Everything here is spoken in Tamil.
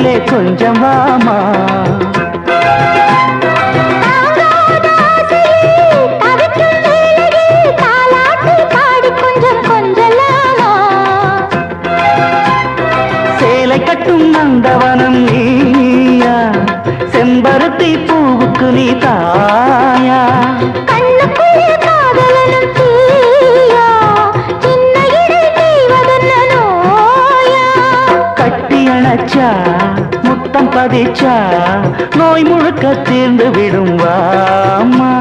அருகிலே கொஞ்சம் வாமா. சேலை கட்டும் நந்தவனம் நீயா, செம்பருத்தி பூவுக்கு நீ தாயா. முத்தம் பதிச்சா நோய் முழுக்க தீர்ந்து விடும் வாமா.